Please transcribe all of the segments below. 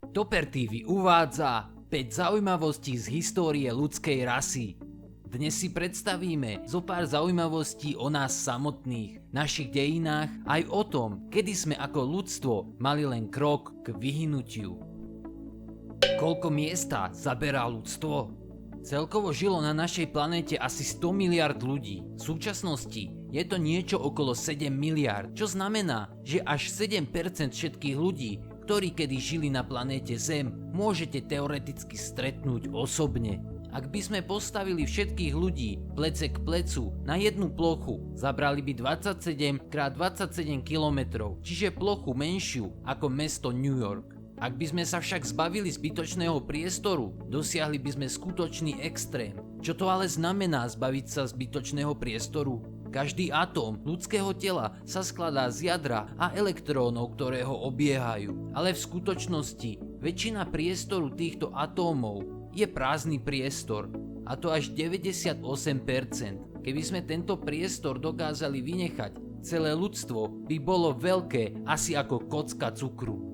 Topper TV uvádza 5 zaujímavostí z histórie ľudskej rasy. Dnes si predstavíme zo pár zaujímavostí o nás samotných, našich dejinách, aj o tom, kedy sme ako ľudstvo mali len krok k vyhynutiu. Koľko miesta zaberá ľudstvo? Celkovo žilo na našej planéte asi 100 miliard ľudí. V súčasnosti je to niečo okolo 7 miliard, čo znamená, že až 7% všetkých ľudí, ktorí kedy žili na planéte Zem, môžete teoreticky stretnúť osobne. Ak by sme postavili všetkých ľudí plece k plecu na jednu plochu, zabrali by 27 x 27 km, čiže plochu menšiu ako mesto New York. Ak by sme sa však zbavili zbytočného priestoru, dosiahli by sme skutočný extrém. Čo to ale znamená zbaviť sa zbytočného priestoru? Každý atóm ľudského tela sa skladá z jadra a elektrónov, ktoré ho obiehajú. Ale v skutočnosti väčšina priestoru týchto atómov je prázdny priestor, a to až 98%. Keby sme tento priestor dokázali vynechať, celé ľudstvo by bolo veľké asi ako kocka cukru.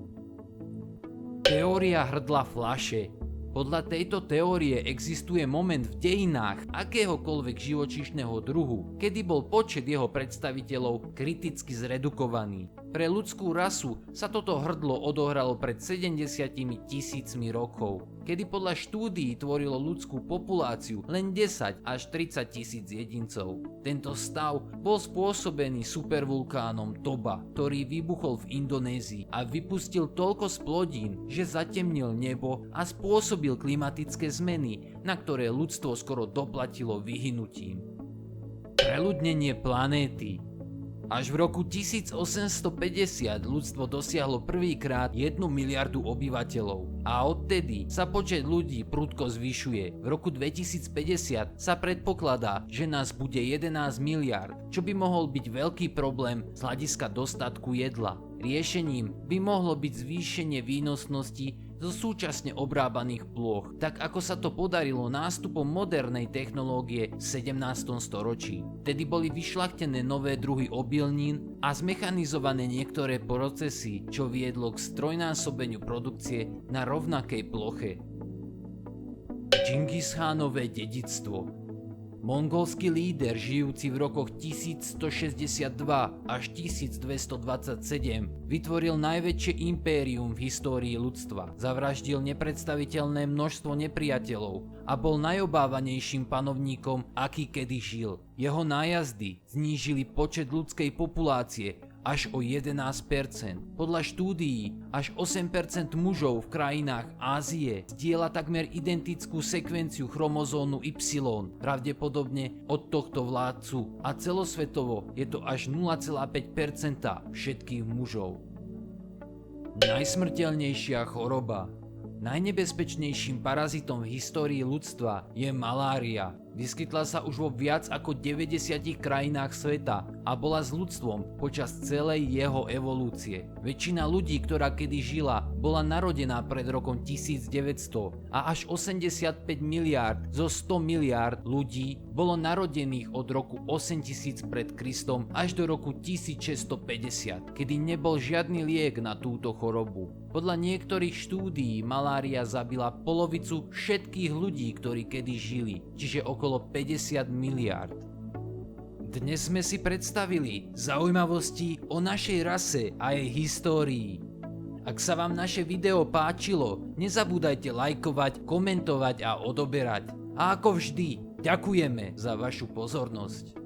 Teória hrdla fľaše. Podľa tejto teórie existuje moment v dejinách akéhokoľvek živočíšneho druhu, kedy bol počet jeho predstaviteľov kriticky zredukovaný. Pre ľudskú rasu sa toto hrdlo odohralo pred 70 000 rokov, kedy podľa štúdií tvorilo ľudskú populáciu len 10 až 30 000 jedincov. Tento stav bol spôsobený supervulkánom Toba, ktorý vybuchol v Indonézii a vypustil toľko splodín, že zatemnil nebo a spôsobil klimatické zmeny, na ktoré ľudstvo skoro doplatilo vyhynutím. Preľudnenie planéty. Až v roku 1850 ľudstvo dosiahlo prvýkrát 1 miliardu obyvateľov a odtedy sa počet ľudí prudko zvyšuje. V roku 2050 sa predpokladá, že nás bude 11 miliard, čo by mohol byť veľký problém z hľadiska dostatku jedla. Riešením by mohlo byť zvýšenie výnosnosti zo súčasne obrábaných plôch, tak ako sa to podarilo nástupom modernej technológie v 17. storočí. Tedy boli vyšľachtené nové druhy obilnín a zmechanizované niektoré procesy, čo viedlo k strojnásobeniu produkcie na rovnakej ploche. Džingischánové dedičstvo. Mongolský líder žijúci v rokoch 1162 až 1227 vytvoril najväčšie impérium v histórii ľudstva. Zavraždil nepredstaviteľné množstvo nepriateľov a bol najobávanejším panovníkom, aký kedy žil. Jeho nájazdy znížili počet ľudskej populácie až o 11%. Podľa štúdií až 8% mužov v krajinách Ázie zdieľa takmer identickú sekvenciu chromozónu Y, pravdepodobne od tohto vládcu, a celosvetovo je to až 0,5% všetkých mužov. Najsmrteľnejšia choroba. Najnebezpečnejším parazitom v histórii ľudstva je malária. Vyskytla sa už vo viac ako 90 krajinách sveta a bola s ľudstvom počas celej jeho evolúcie. Väčšina ľudí, ktorá kedy žila, bola narodená pred rokom 1900 a až 85 miliárd zo 100 miliárd ľudí bolo narodených od roku 8000 pred Kristom až do roku 1650, kedy nebol žiadny liek na túto chorobu. Podľa niektorých štúdií malária zabila polovicu všetkých ľudí, ktorí kedy žili, čiže okolo 50 miliárd. Dnes sme si predstavili zaujímavosti o našej rase a jej histórii. Ak sa vám naše video páčilo, nezabúdajte lajkovať, komentovať a odoberať. A ako vždy, ďakujeme za vašu pozornosť.